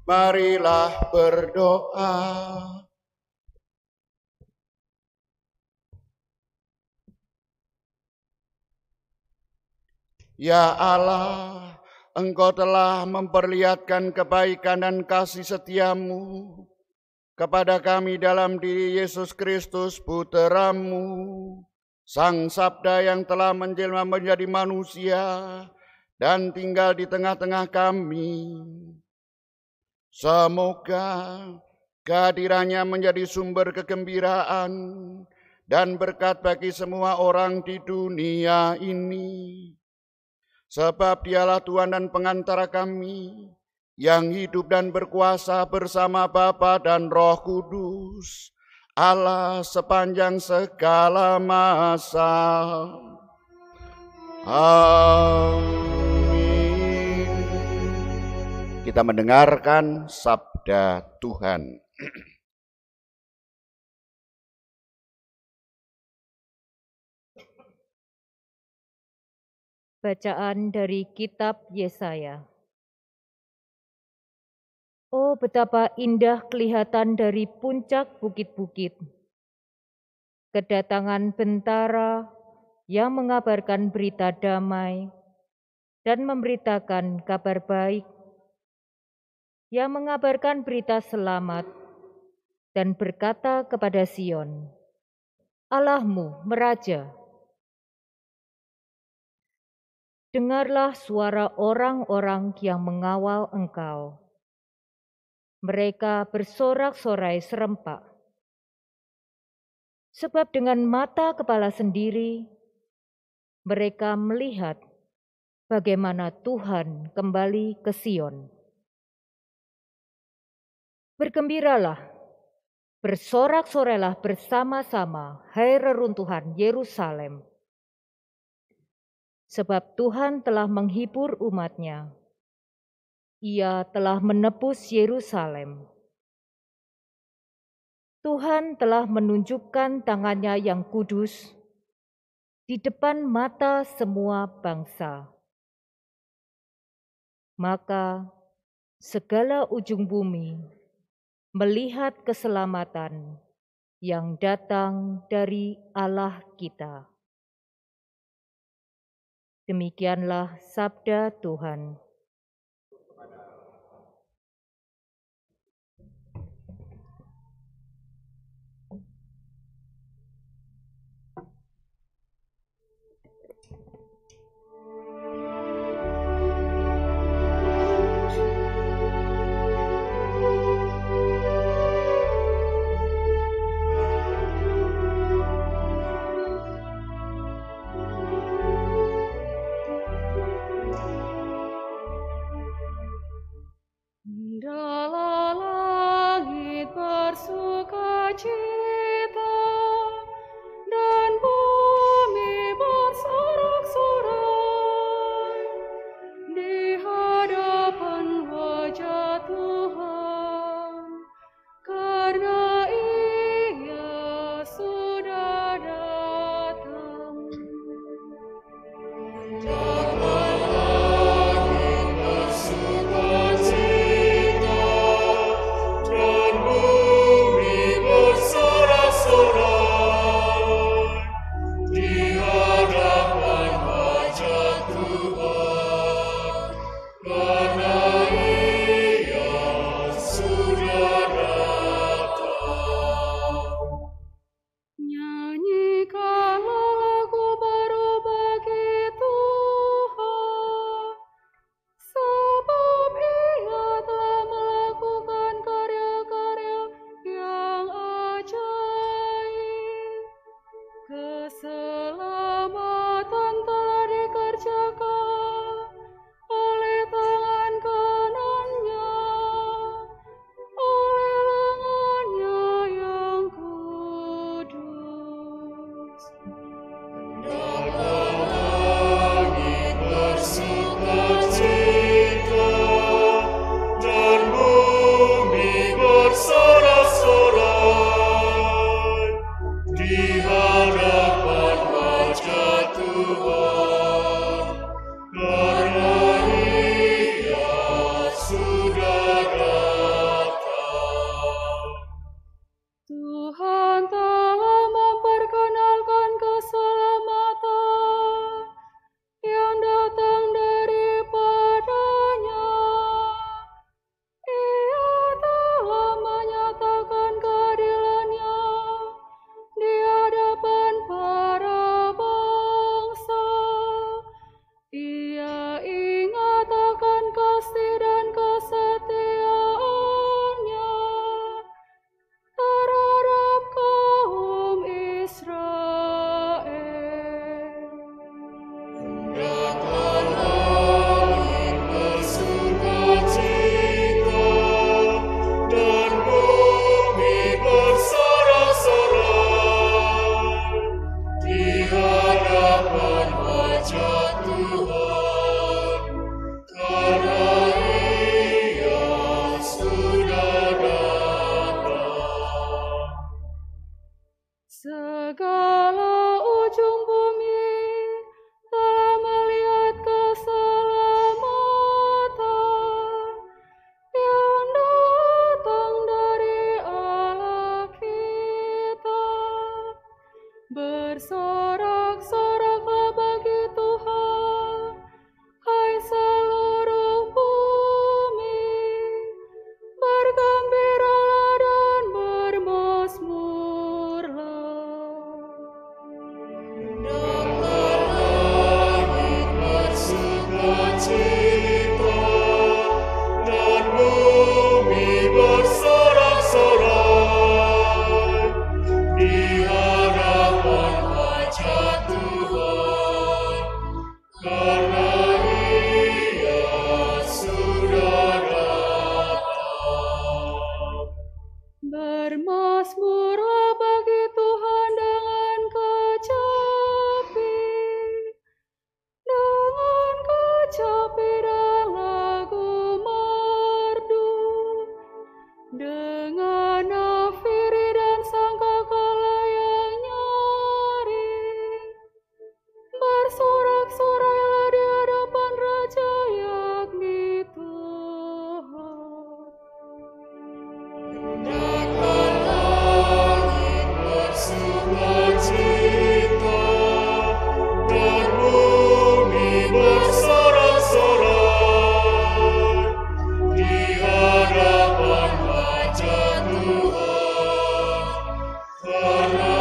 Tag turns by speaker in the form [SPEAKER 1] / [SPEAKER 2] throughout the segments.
[SPEAKER 1] Marilah berdoa. Ya Allah, Engkau telah memperlihatkan kebaikan dan kasih setiamu kepada kami dalam diri Yesus Kristus, Putra-Mu, Sang Sabda yang telah menjelma menjadi manusia dan tinggal di tengah-tengah kami. Semoga kehadirannya menjadi sumber kegembiraan dan berkat bagi semua orang di dunia ini. Sebab Dialah Tuhan dan pengantara kami, yang hidup dan berkuasa bersama Bapa dan Roh Kudus, Allah sepanjang segala masa. Amin. Kita mendengarkan sabda Tuhan.
[SPEAKER 2] Bacaan dari kitab Yesaya. Oh, betapa indah kelihatan dari puncak bukit-bukit. Kedatangan bentara yang mengabarkan berita damai dan memberitakan kabar baik, yang mengabarkan berita selamat dan berkata kepada Sion, Allahmu meraja. Dengarlah suara orang-orang yang mengawal engkau. Mereka bersorak-sorai serempak. Sebab dengan mata kepala sendiri, mereka melihat bagaimana Tuhan kembali ke Sion. Bergembiralah, bersorak-sorailah bersama-sama, hai reruntuhan Yerusalem. Sebab Tuhan telah menghibur umat-Nya. Ia telah menebus Yerusalem. Tuhan telah menunjukkan tangan-Nya yang kudus di depan mata semua bangsa. Maka segala ujung bumi melihat keselamatan yang datang dari Allah kita. Demikianlah sabda Tuhan.
[SPEAKER 3] hadapan wajah Tuhan, karena Ia sudah datang.
[SPEAKER 4] Segala ujung bumi telah melihat keselamatan yang datang dari Allah kita. Bersorak-soraklah bagi Tuhan, hai seluruh bumi. Bergembiralah dan bermazmurlah.
[SPEAKER 3] Hendaklah langit bersukacita dan bumi bersorak-sorai di hadapan wajah Tuhan, karena Ia sudah datang.
[SPEAKER 4] Bermazmurlah bagi Tuhan dengan kecapi dan lagu merdu, dengan nafiri dan sangkakala yang nyaring. Bersorak-sorailah di hadapan Raja yakni Tuhan.
[SPEAKER 3] Hendaklah langit bersukacita dan bumi bersorak-sorai di hadapan wajah Tuhan, karena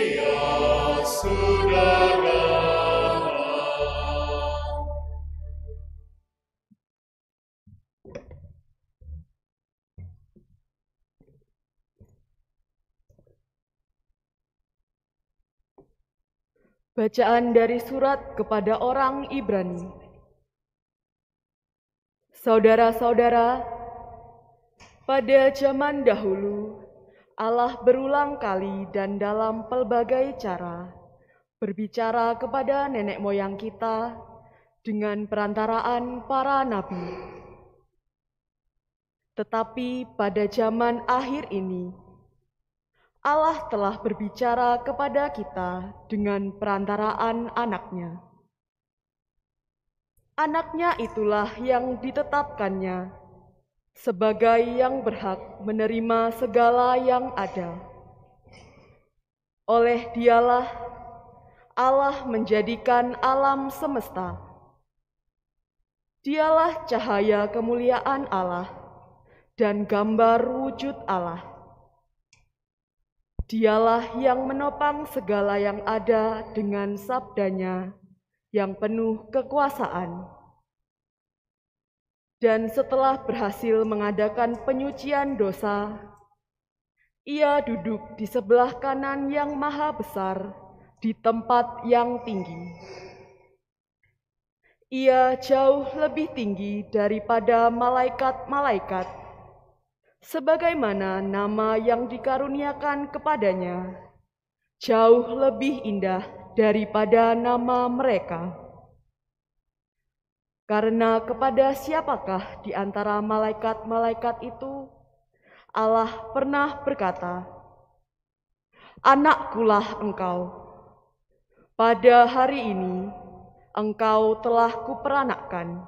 [SPEAKER 3] Ia sudah datang.
[SPEAKER 4] Bacaan dari surat kepada orang Ibrani. Saudara-saudara, pada zaman dahulu Allah berulang kali dan dalam pelbagai cara berbicara kepada nenek moyang kita dengan perantaraan para nabi. Tetapi pada zaman akhir ini, Allah telah berbicara kepada kita dengan perantaraan Anaknya. Anaknya itulah yang ditetapkannya sebagai yang berhak menerima segala yang ada. Oleh Dialah Allah menjadikan alam semesta. Dialah cahaya kemuliaan Allah dan gambar wujud Allah. Dialah yang menopang segala yang ada dengan sabdanya yang penuh kekuasaan. Dan setelah berhasil mengadakan penyucian dosa, Ia duduk di sebelah kanan yang maha besar di tempat yang tinggi. Ia jauh lebih tinggi daripada malaikat-malaikat, sebagaimana nama yang dikaruniakan kepadanya jauh lebih indah daripada nama mereka. Karena kepada siapakah di antara malaikat-malaikat itu Allah pernah berkata, "Anakkulah engkau, pada hari ini engkau telah kuperanakkan,"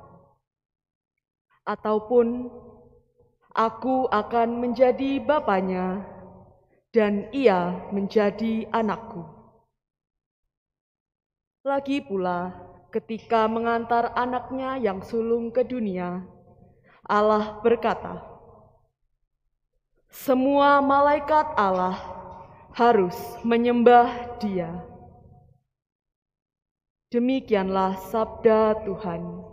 [SPEAKER 4] ataupun "Aku akan menjadi bapanya, dan ia menjadi anakku." Lagi pula, ketika mengantar anaknya yang sulung ke dunia, Allah berkata, "Semua malaikat Allah harus menyembah Dia." Demikianlah sabda Tuhan.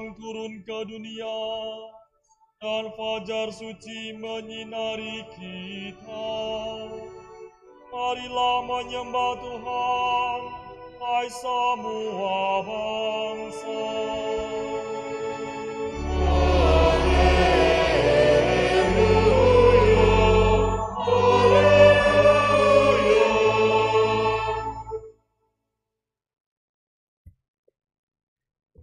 [SPEAKER 3] Tuhan turun ke dunia, dan fajar suci menyinari kita. Marilah menyembah Tuhan, hai semua bangsa.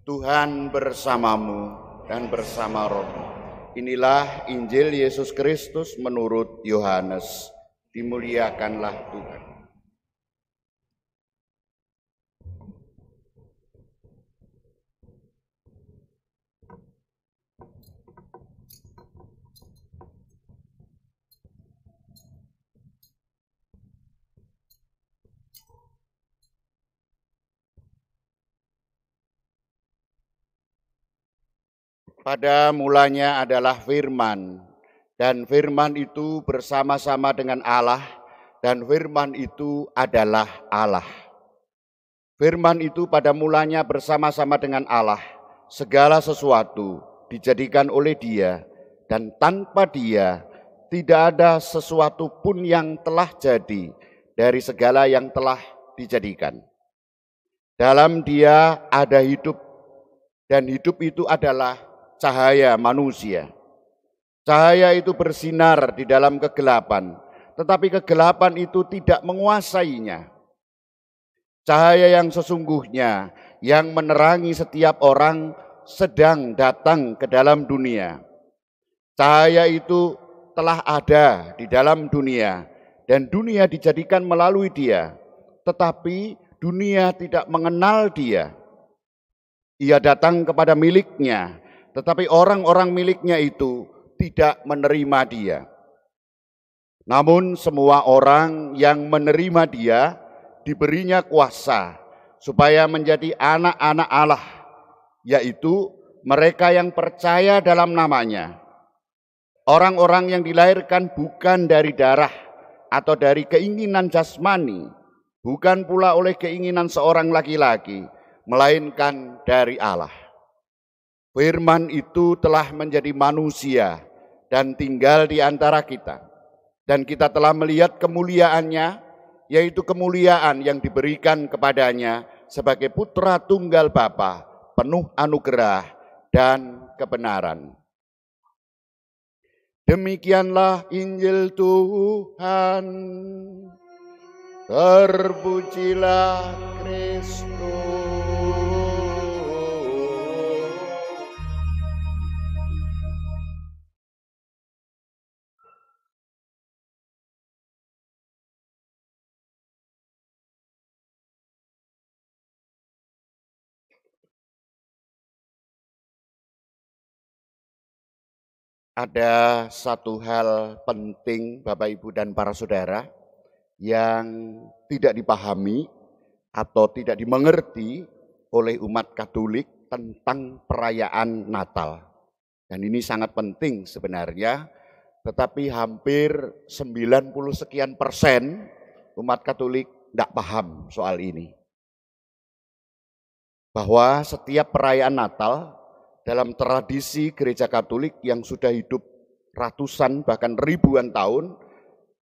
[SPEAKER 1] Tuhan bersamamu dan bersama rohmu. Inilah Injil Yesus Kristus menurut Yohanes. Dimuliakanlah Tuhan. Pada mulanya adalah firman, dan firman itu bersama-sama dengan Allah, dan firman itu adalah Allah. Firman itu pada mulanya bersama-sama dengan Allah. Segala sesuatu dijadikan oleh Dia, dan tanpa Dia tidak ada sesuatu pun yang telah jadi dari segala yang telah dijadikan. Dalam Dia ada hidup, dan hidup itu adalah cahaya manusia. Cahaya itu bersinar di dalam kegelapan, tetapi kegelapan itu tidak menguasainya. Cahaya yang sesungguhnya yang menerangi setiap orang sedang datang ke dalam dunia. Cahaya itu telah ada di dalam dunia, dan dunia dijadikan melalui Dia, tetapi dunia tidak mengenal Dia. Ia datang kepada miliknya, tetapi orang-orang miliknya itu tidak menerima Dia. Namun semua orang yang menerima Dia diberinya kuasa supaya menjadi anak-anak Allah, yaitu mereka yang percaya dalam nama-Nya. Orang-orang yang dilahirkan bukan dari darah atau dari keinginan jasmani, bukan pula oleh keinginan seorang laki-laki, melainkan dari Allah. Firman itu telah menjadi manusia dan tinggal di antara kita. Dan kita telah melihat kemuliaannya, yaitu kemuliaan yang diberikan kepadanya sebagai putra tunggal Bapa, penuh anugerah dan kebenaran. Demikianlah Injil Tuhan. Terpujilah Kristus. Ada satu hal penting Bapak Ibu dan para saudara yang tidak dipahami atau tidak dimengerti oleh umat Katolik tentang perayaan Natal. Dan ini sangat penting sebenarnya, tetapi hampir 90 sekian persen umat Katolik tidak paham soal ini. Bahwa setiap perayaan Natal dalam tradisi gereja Katolik yang sudah hidup ratusan bahkan ribuan tahun,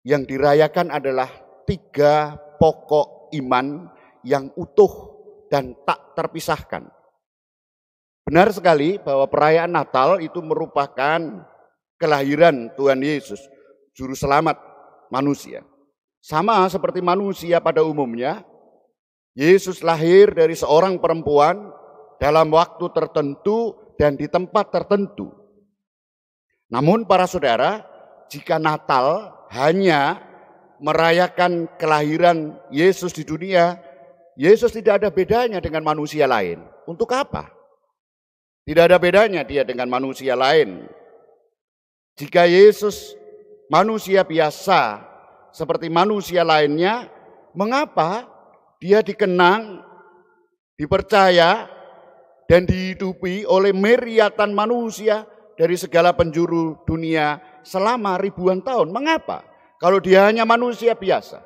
[SPEAKER 1] yang dirayakan adalah 3 pokok iman yang utuh dan tak terpisahkan. Benar sekali bahwa perayaan Natal itu merupakan kelahiran Tuhan Yesus, Juru Selamat manusia. Sama seperti manusia pada umumnya, Yesus lahir dari seorang perempuan dalam waktu tertentu dan di tempat tertentu. Namun para saudara, jika Natal hanya merayakan kelahiran Yesus di dunia, Yesus tidak ada bedanya dengan manusia lain. Untuk apa? Tidak ada bedanya dia dengan manusia lain. Jika Yesus manusia biasa seperti manusia lainnya, mengapa dia dikenang, dipercaya, dan dihidupi oleh myriadan manusia dari segala penjuru dunia selama ribuan tahun? Mengapa? Kalau dia hanya manusia biasa.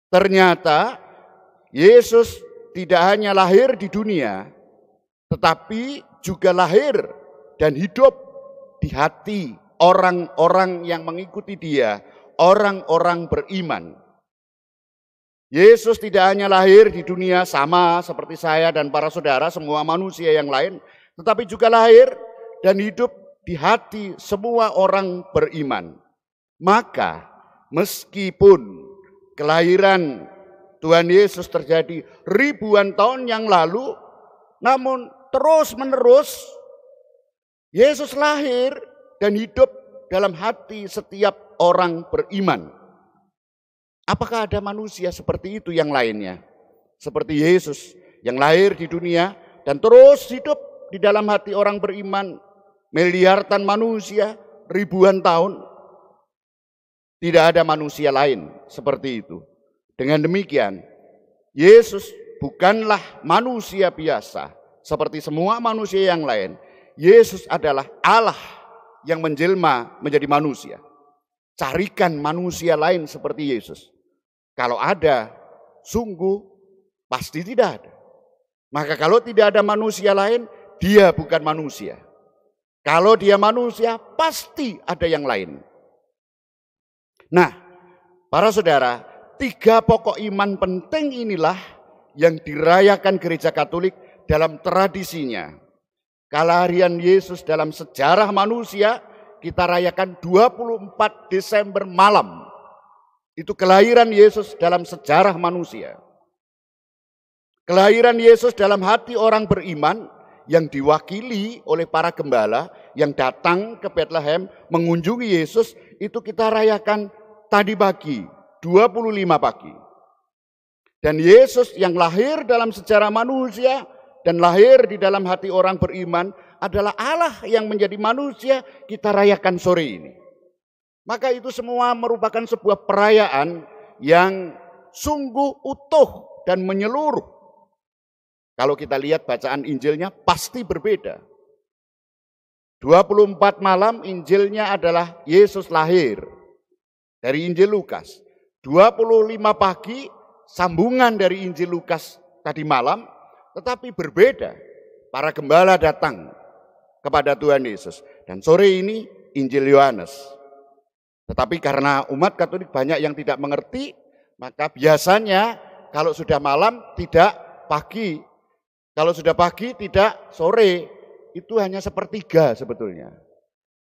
[SPEAKER 1] Ternyata Yesus tidak hanya lahir di dunia, tetapi juga lahir dan hidup di hati orang-orang yang mengikuti dia, orang-orang beriman. Yesus tidak hanya lahir di dunia sama seperti saya dan para saudara, semua manusia yang lain, tetapi juga lahir dan hidup di hati semua orang beriman. Maka meskipun kelahiran Tuhan Yesus terjadi ribuan tahun yang lalu, namun terus-menerus Yesus lahir dan hidup dalam hati setiap orang beriman. Apakah ada manusia seperti itu yang lainnya? Seperti Yesus yang lahir di dunia dan terus hidup di dalam hati orang beriman, miliaran manusia, ribuan tahun. Tidak ada manusia lain seperti itu. Dengan demikian, Yesus bukanlah manusia biasa seperti semua manusia yang lain. Yesus adalah Allah yang menjelma menjadi manusia. Carikan manusia lain seperti Yesus. Kalau ada, sungguh pasti tidak ada. Maka kalau tidak ada manusia lain, dia bukan manusia. Kalau dia manusia, pasti ada yang lain. Nah, para saudara, 3 pokok iman penting inilah yang dirayakan Gereja Katolik dalam tradisinya. Kelahiran Yesus dalam sejarah manusia kita rayakan 24 Desember malam. Itu kelahiran Yesus dalam sejarah manusia. Kelahiran Yesus dalam hati orang beriman yang diwakili oleh para gembala yang datang ke Bethlehem mengunjungi Yesus, itu kita rayakan tadi pagi, 25 pagi. Dan Yesus yang lahir dalam sejarah manusia dan lahir di dalam hati orang beriman adalah Allah yang menjadi manusia, kita rayakan sore ini. Maka itu semua merupakan sebuah perayaan yang sungguh utuh dan menyeluruh. Kalau kita lihat bacaan Injilnya pasti berbeda. 24 malam Injilnya adalah Yesus lahir dari Injil Lukas. 25 pagi sambungan dari Injil Lukas tadi malam, tetapi berbeda. Para gembala datang kepada Tuhan Yesus. Dan sore ini Injil Yohanes. Tetapi karena umat Katolik banyak yang tidak mengerti, maka biasanya kalau sudah malam tidak pagi. Kalau sudah pagi tidak sore. Itu hanya sepertiga sebetulnya.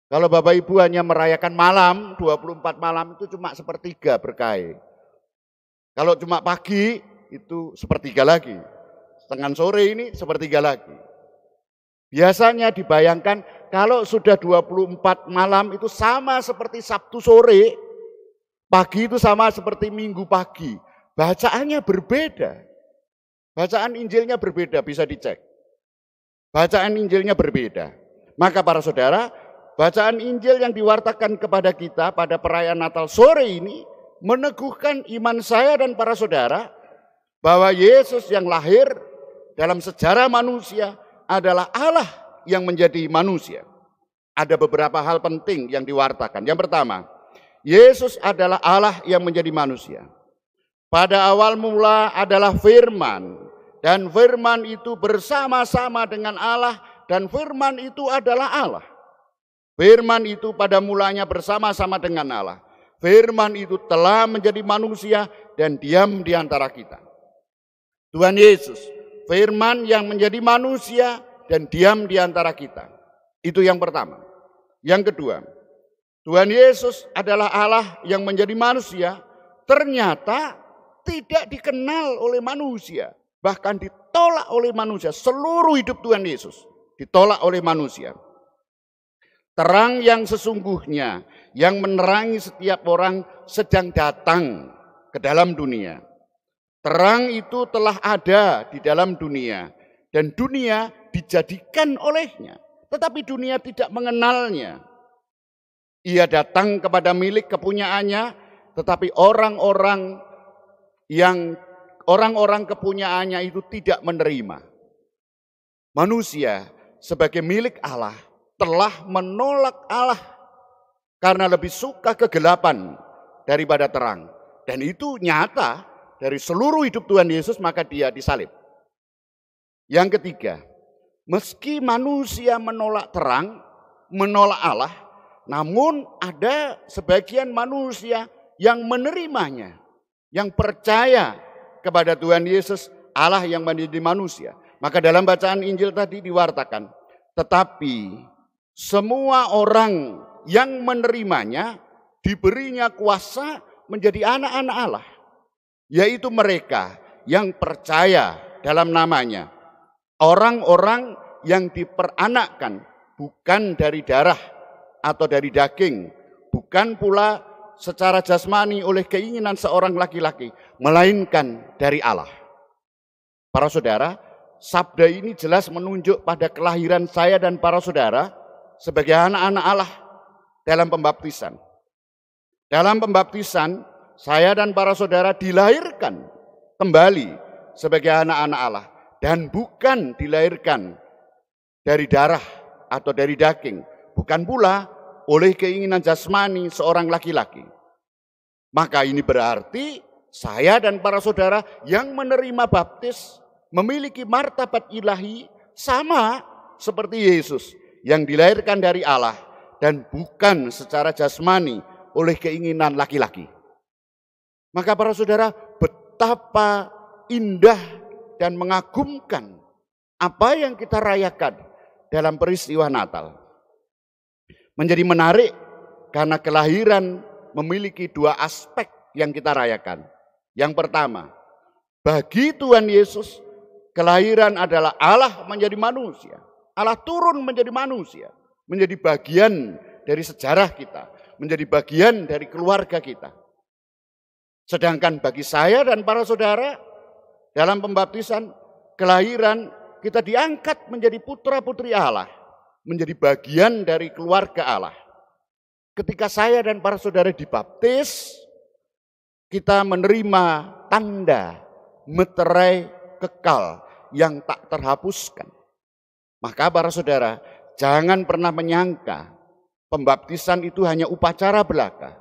[SPEAKER 1] Kalau Bapak Ibu hanya merayakan malam, 24 malam itu cuma sepertiga berkah. Kalau cuma pagi itu sepertiga lagi. Setengah sore ini sepertiga lagi. Biasanya dibayangkan kalau sudah 24 malam itu sama seperti Sabtu sore, pagi itu sama seperti Minggu pagi. Bacaannya berbeda. Bacaan Injilnya berbeda, bisa dicek. Bacaan Injilnya berbeda. Maka para saudara, bacaan Injil yang diwartakan kepada kita pada perayaan Natal sore ini meneguhkan iman saya dan para saudara bahwa Yesus yang lahir dalam sejarah manusia adalah Allah yang menjadi manusia. Ada beberapa hal penting yang diwartakan. Yang pertama, Yesus adalah Allah yang menjadi manusia. Pada awal mula adalah firman, dan firman itu bersama-sama dengan Allah, dan firman itu adalah Allah. Firman itu pada mulanya bersama-sama dengan Allah. Firman itu telah menjadi manusia dan diam di antara kita. Tuhan Yesus, firman yang menjadi manusia dan diam di antara kita. Itu yang pertama. Yang kedua, Tuhan Yesus adalah Allah yang menjadi manusia, ternyata tidak dikenal oleh manusia, bahkan ditolak oleh manusia. Seluruh hidup Tuhan Yesus ditolak oleh manusia. Terang yang sesungguhnya yang menerangi setiap orang sedang datang ke dalam dunia. Terang itu telah ada di dalam dunia dan dunia dijadikan olehnya, tetapi dunia tidak mengenalnya. Ia datang kepada milik kepunyaannya, tetapi orang-orang kepunyaannya itu tidak menerima. Manusia sebagai milik Allah telah menolak Allah karena lebih suka kegelapan daripada terang. Dan itu nyata dari seluruh hidup Tuhan Yesus, maka dia disalib. Yang ketiga, Meski manusia menolak terang, menolak Allah, namun ada sebagian manusia yang menerimanya, yang percaya kepada Tuhan Yesus, Allah yang menjadi manusia. Maka dalam bacaan Injil tadi diwartakan, tetapi semua orang yang menerimanya diberinya kuasa menjadi anak-anak Allah, yaitu mereka yang percaya dalam namanya. Orang-orang yang diperanakkan bukan dari darah atau dari daging, bukan pula secara jasmani oleh keinginan seorang laki-laki, melainkan dari Allah. Para saudara, sabda ini jelas menunjuk pada kelahiran saya dan para saudara sebagai anak-anak Allah dalam pembaptisan. Dalam pembaptisan, saya dan para saudara dilahirkan kembali sebagai anak-anak Allah. Dan bukan dilahirkan dari darah atau dari daging. Bukan pula oleh keinginan jasmani seorang laki-laki. Maka ini berarti saya dan para saudara yang menerima baptis memiliki martabat ilahi sama seperti Yesus yang dilahirkan dari Allah dan bukan secara jasmani oleh keinginan laki-laki. Maka para saudara, betapa indah dan mengagumkan apa yang kita rayakan dalam peristiwa Natal. Menjadi menarik karena kelahiran memiliki dua aspek yang kita rayakan. Yang pertama, bagi Tuhan Yesus, kelahiran adalah Allah menjadi manusia. Allah turun menjadi manusia, menjadi bagian dari sejarah kita, menjadi bagian dari keluarga kita. Sedangkan bagi saya dan para saudara, dalam pembaptisan, kelahiran, kita diangkat menjadi putra-putri Allah, menjadi bagian dari keluarga Allah. Ketika saya dan para saudara dibaptis, kita menerima tanda meterai kekal yang tak terhapuskan. Maka para saudara, jangan pernah menyangka pembaptisan itu hanya upacara belaka,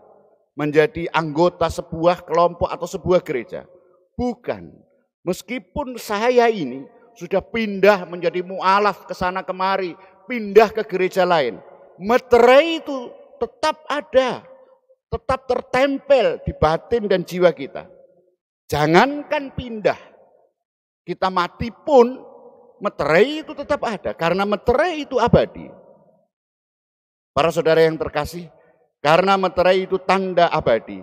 [SPEAKER 1] menjadi anggota sebuah kelompok atau sebuah gereja. Bukan. Meskipun saya ini sudah pindah menjadi mu'alaf ke sana kemari, pindah ke gereja lain, meterai itu tetap ada, tetap tertempel di batin dan jiwa kita. Jangankan pindah, kita mati pun meterai itu tetap ada, karena meterai itu abadi. Para saudara yang terkasih, karena meterai itu tanda abadi.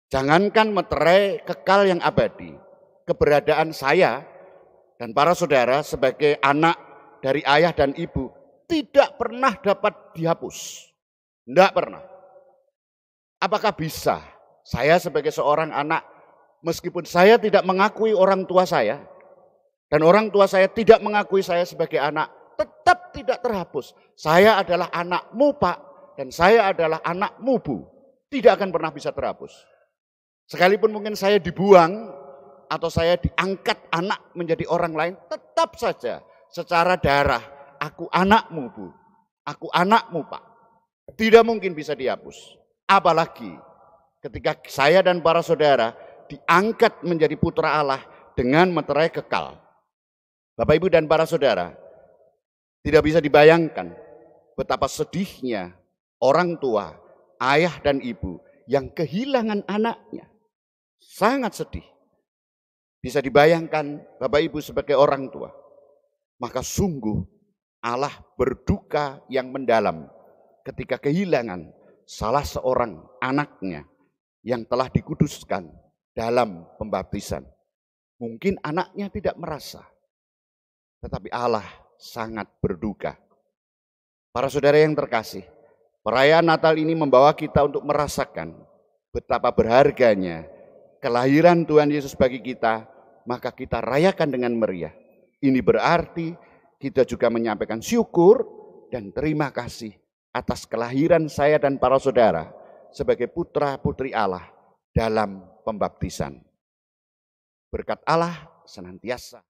[SPEAKER 1] Jangankan meterai kekal yang abadi, keberadaan saya dan para saudara sebagai anak dari ayah dan ibu tidak pernah dapat dihapus. Tidak pernah. Apakah bisa saya sebagai seorang anak, meskipun saya tidak mengakui orang tua saya, dan orang tua saya tidak mengakui saya sebagai anak, tetap tidak terhapus. Saya adalah anakmu Pak, dan saya adalah anakmu Bu. Tidak akan pernah bisa terhapus. Sekalipun mungkin saya dibuang, atau saya diangkat anak menjadi orang lain, tetap saja secara darah, aku anakmu Bu, aku anakmu Pak. Tidak mungkin bisa dihapus. Apalagi ketika saya dan para saudara diangkat menjadi putra Allah dengan meterai kekal. Bapak Ibu dan para saudara, tidak bisa dibayangkan betapa sedihnya orang tua, ayah dan ibu yang kehilangan anaknya. Sangat sedih. Bisa dibayangkan Bapak Ibu sebagai orang tua. Maka sungguh Allah berduka yang mendalam ketika kehilangan salah seorang anaknya yang telah dikuduskan dalam pembaptisan. Mungkin anaknya tidak merasa, tetapi Allah sangat berduka. Para saudara yang terkasih, perayaan Natal ini membawa kita untuk merasakan betapa berharganya kelahiran Tuhan Yesus bagi kita, maka kita rayakan dengan meriah. Ini berarti kita juga menyampaikan syukur dan terima kasih atas kelahiran saya dan para saudara sebagai putra-putri Allah dalam pembaptisan. Berkat Allah senantiasa